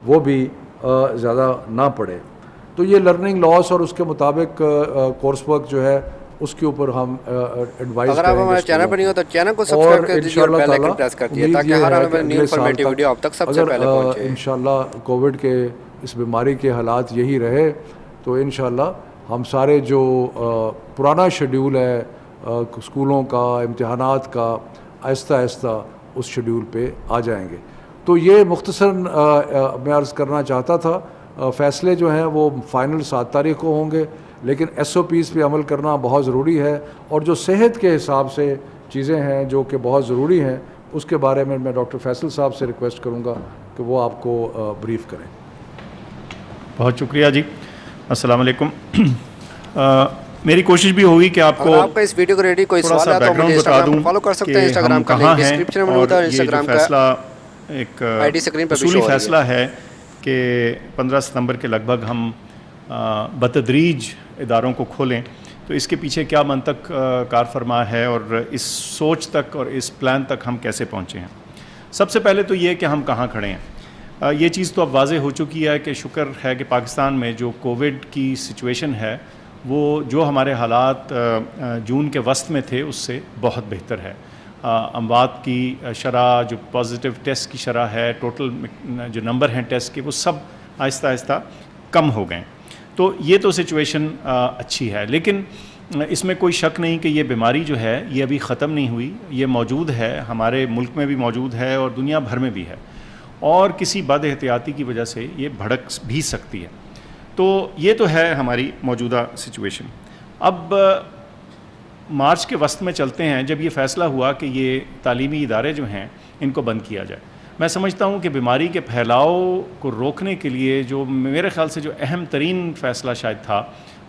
وہ بھی زیادہ نہ پڑے. تو یہ لرننگ لاس اور اس کے مطابق کورس ورک جو ہے اس کے اوپر ہم ایڈوائز کریں گے. اگر آپ ہمارے چینل پر نہیں ہو تو چینل کو سبسکرائب کر دیجیے اور بیل آئکن پریس کر دیجیے تاکہ ہر آنے والی نیو انفارمیٹیو ویڈیو آپ تک سب سے پہلے پہنچے. انشاءاللہ کووڈ کے اس بیماری کے حالات یہی رہے تو انشاءاللہ ہم سارے جو پرانا شیڈیول ہے اسکولوں کا امتحانات کا آہستہ آہستہ اس شیڈیول پہ آ جائیں گے. تو یہ مختصر میں عرض کرنا چاہتا تھا. فیصلے جو ہیں وہ فائنل 7 تاریخ کو ہوں گے لیکن SOPs پہ عمل کرنا بہت ضروری ہے اور جو صحت کے حساب سے چیزیں ہیں جو کہ بہت ضروری ہیں اس کے بارے میں ڈاکٹر فیصل صاحب سے ریکویسٹ کروں گا کہ وہ آپ کو بریف کریں. بہت شکریہ جی. السلام علیکم. میری کوشش بھی ہوگی کہ آپ کو آپ کا اس ویڈیو کو ریڈی کوئی سوال ہے تو مجھے انسٹاگرام پر فالو کر سکتے ہیں. انسٹاگرام کا لنک ڈسکرپشن میں موجود ہے. انسٹاگرام کا فیصلہ ایک آئی ڈی اسکرین پر اصولی فیصلہ ہے کہ 15 ستمبر کے لگ بھگ ہم بتدریج اداروں کو کھولیں. تو اس کے پیچھے کیا منطق کار فرما ہے اور اس سوچ تک اور اس پلان تک ہم کیسے پہنچے ہیں. سب سے پہلے تو یہ کہ ہم کہاں کھڑے ہیں. یہ چیز تو اب واضح ہو چکی ہے کہ شکر ہے کہ پاکستان میں جو کووڈ کی سچویشن ہے وہ جو ہمارے حالات جون کے وسط میں تھے اس سے بہت بہتر ہے. اموات کی شرح جو پازیٹیو ٹیسٹ کی شرح ہے ٹوٹل جو نمبر ہیں ٹیسٹ کے وہ سب آہستہ آہستہ کم ہو گئے. تو یہ تو سچویشن اچھی ہے لیکن اس میں کوئی شک نہیں کہ یہ بیماری جو ہے یہ ابھی ختم نہیں ہوئی. یہ موجود ہے ہمارے ملک میں بھی موجود ہے اور دنیا بھر میں بھی ہے اور کسی بد احتیاطی کی وجہ سے یہ بھڑک بھی سکتی ہے. تو یہ تو ہے ہماری موجودہ سچویشن. اب مارچ کے وسط میں چلتے ہیں جب یہ فیصلہ ہوا کہ یہ تعلیمی ادارے جو ہیں ان کو بند کیا جائے. میں سمجھتا ہوں کہ بیماری کے پھیلاؤ کو روکنے کے لیے جو میرے خیال سے جو اہم ترین فیصلہ شاید تھا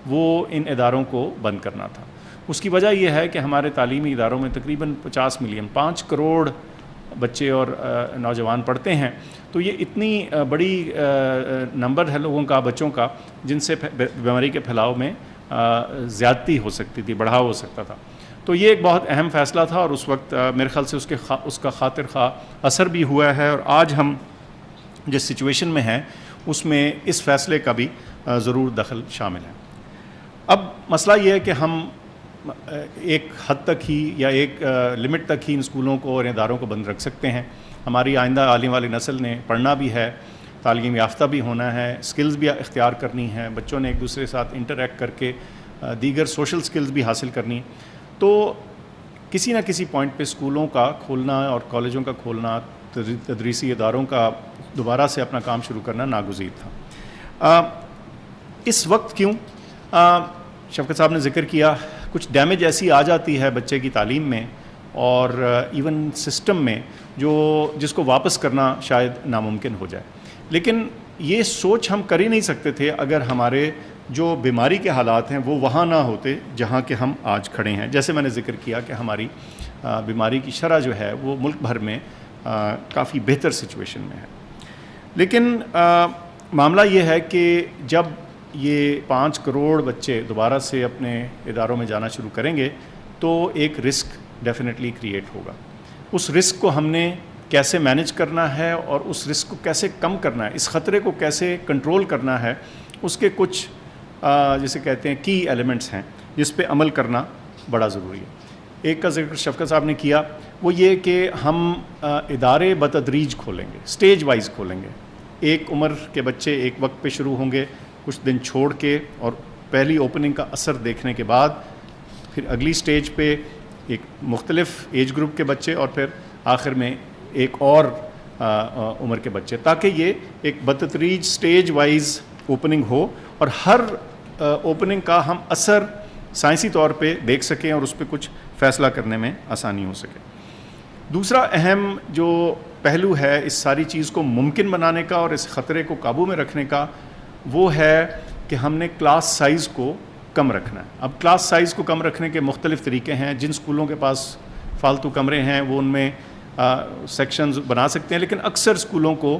وہ ان اداروں کو بند کرنا تھا. اس کی وجہ یہ ہے کہ ہمارے تعلیمی اداروں میں تقریباً 50 ملین 5 کروڑ بچے اور نوجوان پڑھتے ہیں. تو یہ اتنی بڑی نمبر ہے لوگوں کا بچوں کا جن سے بیماری کے پھیلاؤ میں زیادتی ہو سکتی تھی بڑھاؤ ہو سکتا تھا. تو یہ ایک بہت اہم فیصلہ تھا اور اس وقت میرے خیال سے اس کا خاطر خواہ اثر بھی ہوا ہے اور آج ہم جس سچویشن میں ہیں اس میں اس فیصلے کا بھی ضرور دخل شامل ہے. اب مسئلہ یہ ہے کہ ہم ایک حد تک ہی یا ایک لمٹ تک ہی ان اسکولوں کو اور اداروں کو بند رکھ سکتے ہیں. ہماری آئندہ آنے والی نسل نے پڑھنا بھی ہے تعلیم یافتہ بھی ہونا ہے اسکلز بھی اختیار کرنی ہیں بچوں نے ایک دوسرے کے ساتھ انٹریکٹ کر کے دیگر سوشل اسکلز بھی حاصل کرنی. تو کسی نہ کسی پوائنٹ پہ اسکولوں کا کھولنا اور کالجوں کا کھولنا تدریسی اداروں کا دوبارہ سے اپنا کام شروع کرنا ناگزیر تھا. اس وقت کیوں شفقت صاحب نے ذکر کیا کچھ ڈیمیج ایسی آ جاتی ہے بچے کی تعلیم میں اور ایون سسٹم میں جس کو واپس کرنا شاید ناممکن ہو جائے. لیکن یہ سوچ ہم کر ہی نہیں سکتے تھے اگر ہمارے جو بیماری کے حالات ہیں وہ وہاں نہ ہوتے جہاں کہ ہم آج کھڑے ہیں. جیسے میں نے ذکر کیا کہ ہماری بیماری کی شرح جو ہے وہ ملک بھر میں کافی بہتر سچویشن میں ہے. لیکن معاملہ یہ ہے کہ جب یہ 5 کروڑ بچے دوبارہ سے اپنے اداروں میں جانا شروع کریں گے تو ایک رسک ڈیفینیٹلی کریٹ ہوگا. اس رسک کو ہم نے کیسے مینیج کرنا ہے اور اس رسک کو کیسے کم کرنا ہے اس خطرے کو کیسے کنٹرول کرنا ہے اس کے کچھ جسے کہتے ہیں کی ایلیمنٹس ہیں جس پہ عمل کرنا بڑا ضروری ہے. ایک کا ذکر شفقت صاحب نے کیا وہ یہ کہ ہم ادارے بتدریج کھولیں گے اسٹیج وائز کھولیں گے. ایک عمر کے بچے ایک وقت پہ شروع ہوں گے کچھ دن چھوڑ کے اور پہلی اوپننگ کا اثر دیکھنے کے بعد پھر اگلی سٹیج پہ ایک مختلف ایج گروپ کے بچے اور پھر آخر میں ایک اور عمر کے بچے تاکہ یہ ایک بتدریج سٹیج وائز اوپننگ ہو اور ہر اوپننگ کا ہم اثر سائنسی طور پہ دیکھ سکیں اور اس پہ کچھ فیصلہ کرنے میں آسانی ہو سکے. دوسرا اہم جو پہلو ہے اس ساری چیز کو ممکن بنانے کا اور اس خطرے کو قابو میں رکھنے کا وہ ہے کہ ہم نے کلاس سائز کو کم رکھنا ہے. اب کلاس سائز کو کم رکھنے کے مختلف طریقے ہیں. جن اسکولوں کے پاس فالتو کمرے ہیں وہ ان میں سیکشنز بنا سکتے ہیں لیکن اکثر اسکولوں کو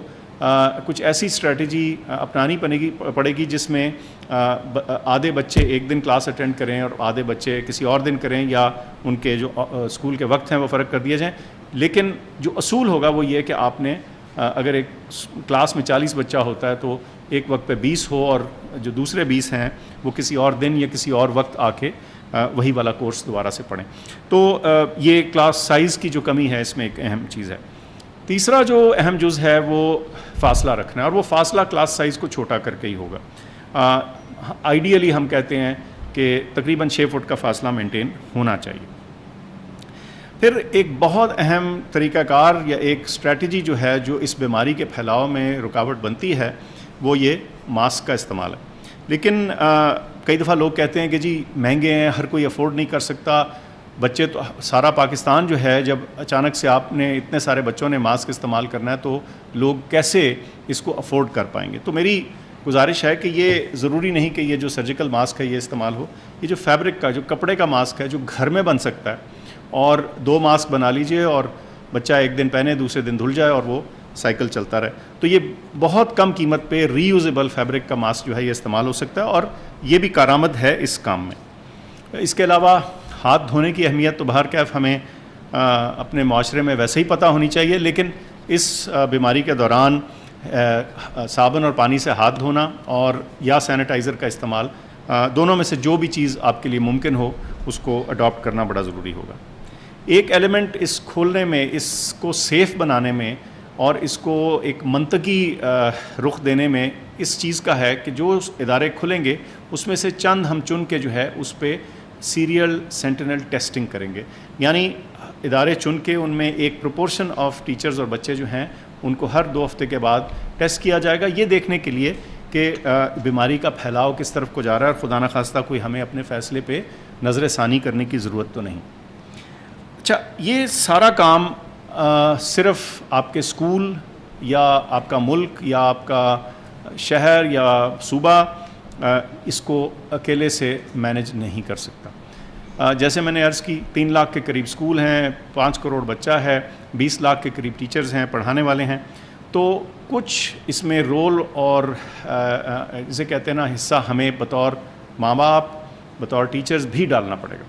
کچھ ایسی اسٹریٹجی اپنانی پڑے گی جس میں آدھے بچے ایک دن کلاس اٹینڈ کریں اور آدھے بچے کسی اور دن کریں یا ان کے جو اسکول کے وقت ہیں وہ فرق کر دیے جائیں. لیکن جو اصول ہوگا وہ یہ کہ آپ نے اگر ایک کلاس میں 40 بچہ ہوتا ہے تو ایک وقت پہ 20 ہو اور جو دوسرے 20 ہیں وہ کسی اور دن یا کسی اور وقت آ کے وہی والا کورس دوبارہ سے پڑھیں. تو یہ کلاس سائز کی جو کمی ہے اس میں ایک اہم چیز ہے. تیسرا جو اہم جز ہے وہ فاصلہ رکھنا ہے، اور وہ فاصلہ کلاس سائز کو چھوٹا کر کے ہی ہوگا. آئیڈیلی ہم کہتے ہیں کہ تقریباً 6 فٹ کا فاصلہ مینٹین ہونا چاہیے. پھر ایک بہت اہم طریقہ کار یا ایک اسٹریٹجی جو ہے جو اس بیماری کے پھیلاؤ میں رکاوٹ بنتی ہے وہ یہ ماسک کا استعمال ہے. لیکن کئی دفعہ لوگ کہتے ہیں کہ جی مہنگے ہیں، ہر کوئی افورڈ نہیں کر سکتا. بچے تو سارا پاکستان جو ہے، جب اچانک سے آپ نے اتنے سارے بچوں نے ماسک استعمال کرنا ہے تو لوگ کیسے اس کو افورڈ کر پائیں گے؟ تو میری گزارش ہے کہ یہ ضروری نہیں کہ یہ جو سرجیکل ماسک ہے یہ استعمال ہو. یہ جو فیبرک کا، جو کپڑے کا ماسک ہے جو گھر میں بن سکتا ہے، اور 2 ماسک بنا لیجئے اور بچہ ایک دن پہنے دوسرے دن دھل جائے اور وہ سائیکل چلتا رہے. تو یہ بہت کم قیمت پہ ری یوزیبل فیبرک کا ماسک جو ہے یہ استعمال ہو سکتا ہے، اور یہ بھی کارآمد ہے اس کام میں. اس کے علاوہ ہاتھ دھونے کی اہمیت تو بہر کیف ہمیں اپنے معاشرے میں ویسے ہی پتہ ہونی چاہیے، لیکن اس بیماری کے دوران صابن اور پانی سے ہاتھ دھونا اور یا سینیٹائزر کا استعمال، دونوں میں سے جو بھی چیز آپ کے لیے ممکن ہو اس کو اڈاپٹ کرنا بڑا ضروری ہوگا. ایک ایلیمنٹ اس کھولنے میں، اس کو سیف بنانے میں اور اس کو ایک منطقی رخ دینے میں اس چیز کا ہے کہ جو ادارے کھلیں گے اس میں سے چند ہم چن کے جو ہے اس پہ سیریل سینٹینل ٹیسٹنگ کریں گے. یعنی ادارے چن کے ان میں ایک پروپورشن آف ٹیچرز اور بچے جو ہیں ان کو ہر 2 ہفتے کے بعد ٹیسٹ کیا جائے گا، یہ دیکھنے کے لیے کہ بیماری کا پھیلاؤ کس طرف کو جا رہا ہے، اور خدا نخواستہ کوئی ہمیں اپنے فیصلے پہ نظر ثانی کرنے کی ضرورت تو نہیں. اچھا، یہ سارا کام صرف آپ کے اسکول یا آپ کا ملک یا آپ کا شہر یا صوبہ اس کو اکیلے سے مینج نہیں کر سکتا. جیسے میں نے عرض کی 3 لاکھ کے قریب اسکول ہیں، 5 کروڑ بچہ ہے، 20 لاکھ کے قریب ٹیچرز ہیں، پڑھانے والے ہیں. تو کچھ اس میں رول اور جسے کہتے ہیں نا حصہ ہمیں بطور ماں باپ، بطور ٹیچرز بھی ڈالنا پڑے گا.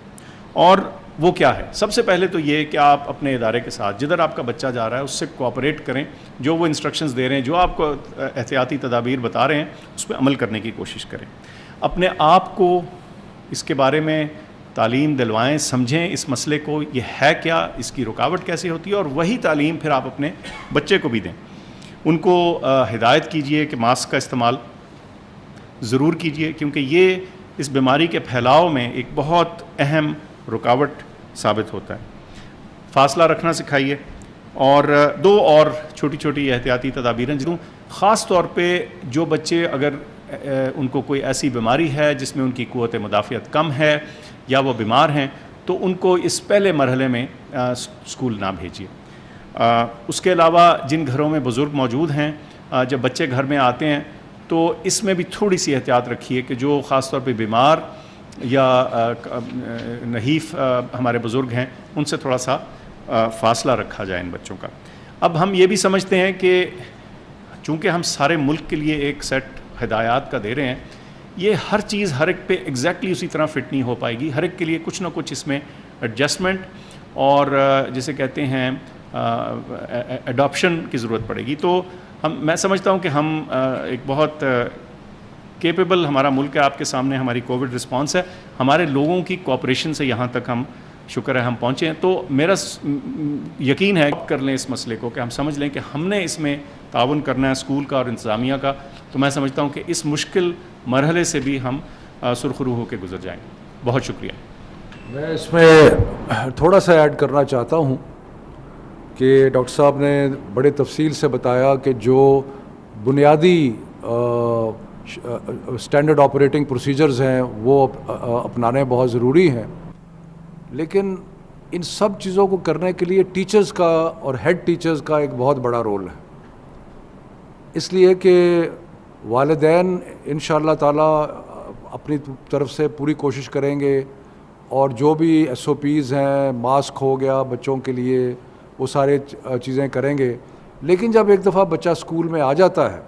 اور وہ کیا ہے؟ سب سے پہلے تو یہ کہ آپ اپنے ادارے کے ساتھ جدھر آپ کا بچہ جا رہا ہے اس سے کوآپریٹ کریں، جو وہ انسٹرکشنز دے رہے ہیں، جو آپ کو احتیاطی تدابیر بتا رہے ہیں اس پہ عمل کرنے کی کوشش کریں. اپنے آپ کو اس کے بارے میں تعلیم دلوائیں، سمجھیں اس مسئلے کو، یہ ہے کیا، اس کی رکاوٹ کیسے ہوتی ہے، اور وہی تعلیم پھر آپ اپنے بچے کو بھی دیں. ان کو ہدایت کیجئے کہ ماسک کا استعمال ضرور کیجئے، کیونکہ یہ اس بیماری کے پھیلاؤ میں ایک بہت اہم رکاوٹ ثابت ہوتا ہے. فاصلہ رکھنا سکھائیے، اور 2 اور چھوٹی چھوٹی احتیاطی تدابیریں جنوں خاص طور پہ جو بچے اگر ان کو کوئی ایسی بیماری ہے جس میں ان کی قوت مدافعت کم ہے یا وہ بیمار ہیں تو ان کو اس پہلے مرحلے میں اسکول نہ بھیجیے. اس کے علاوہ جن گھروں میں بزرگ موجود ہیں، جب بچے گھر میں آتے ہیں تو اس میں بھی تھوڑی سی احتیاط رکھیے کہ جو خاص طور پہ بیمار یا نحیف ہمارے بزرگ ہیں ان سے تھوڑا سا فاصلہ رکھا جائے ان بچوں کا. اب ہم یہ بھی سمجھتے ہیں کہ چونکہ ہم سارے ملک کے لیے ایک سیٹ ہدایات کا دے رہے ہیں، یہ ہر چیز ہر ایک پہ ایگزیکٹلی اسی طرح فٹ نہیں ہو پائے گی. ہر ایک کے لیے کچھ نہ کچھ اس میں ایڈجسٹمنٹ اور جسے کہتے ہیں اڈاپشن کی ضرورت پڑے گی. تو میں سمجھتا ہوں کہ ہم ایک بہت کیپیبل ہمارا ملک ہے، آپ کے سامنے ہماری کووڈ رسپانس ہے، ہمارے لوگوں کی کوآپریشن سے یہاں تک ہم شکر ہے ہم پہنچے ہیں. تو میرا یقین ہے کر لیں اس مسئلے کو کہ ہم سمجھ لیں کہ ہم نے اس میں تعاون کرنا ہے اسکول کا اور انتظامیہ کا. تو میں سمجھتا ہوں کہ اس مشکل مرحلے سے بھی ہم سرخرو ہو کے گزر جائیں گے. بہت شکریہ. میں اس میں تھوڑا سا ایڈ کرنا چاہتا ہوں کہ ڈاکٹر صاحب نے بڑے تفصیل سے بتایا کہ جو بنیادی اسٹینڈرڈ آپریٹنگ پروسیجرز ہیں وہ اپنانے بہت ضروری ہیں، لیکن ان سب چیزوں کو کرنے کے لیے ٹیچرز کا اور ہیڈ ٹیچرز کا ایک بہت بڑا رول ہے. اس لیے کہ والدین انشاءاللہ تعالیٰ اپنی طرف سے پوری کوشش کریں گے اور جو بھی SOPs ہیں، ماسک ہو گیا بچوں کے لیے، وہ سارے چیزیں کریں گے. لیکن جب ایک دفعہ بچہ اسکول میں آ جاتا ہے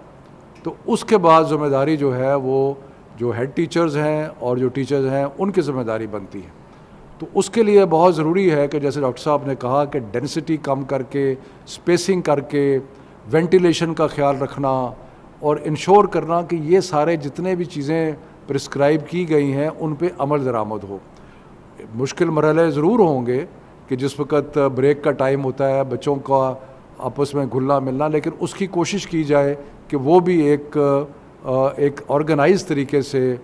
تو اس کے بعد ذمہ داری جو ہے وہ جو ہیڈ ٹیچرز ہیں اور جو ٹیچرز ہیں ان کی ذمہ داری بنتی ہے. تو اس کے لیے بہت ضروری ہے کہ جیسے ڈاکٹر صاحب نے کہا کہ ڈینسٹی کم کر کے، اسپیسنگ کر کے، وینٹیلیشن کا خیال رکھنا اور انشور کرنا کہ یہ سارے جتنے بھی چیزیں پرسکرائب کی گئی ہیں ان پہ عمل درآمد ہو. مشکل مرحلے ضرور ہوں گے کہ جس وقت بریک کا ٹائم ہوتا ہے بچوں کا آپس میں گھلنا ملنا, لیکن اس کی کوشش کی جائے کہ وہ بھی ایک آرگنائز طریقے سے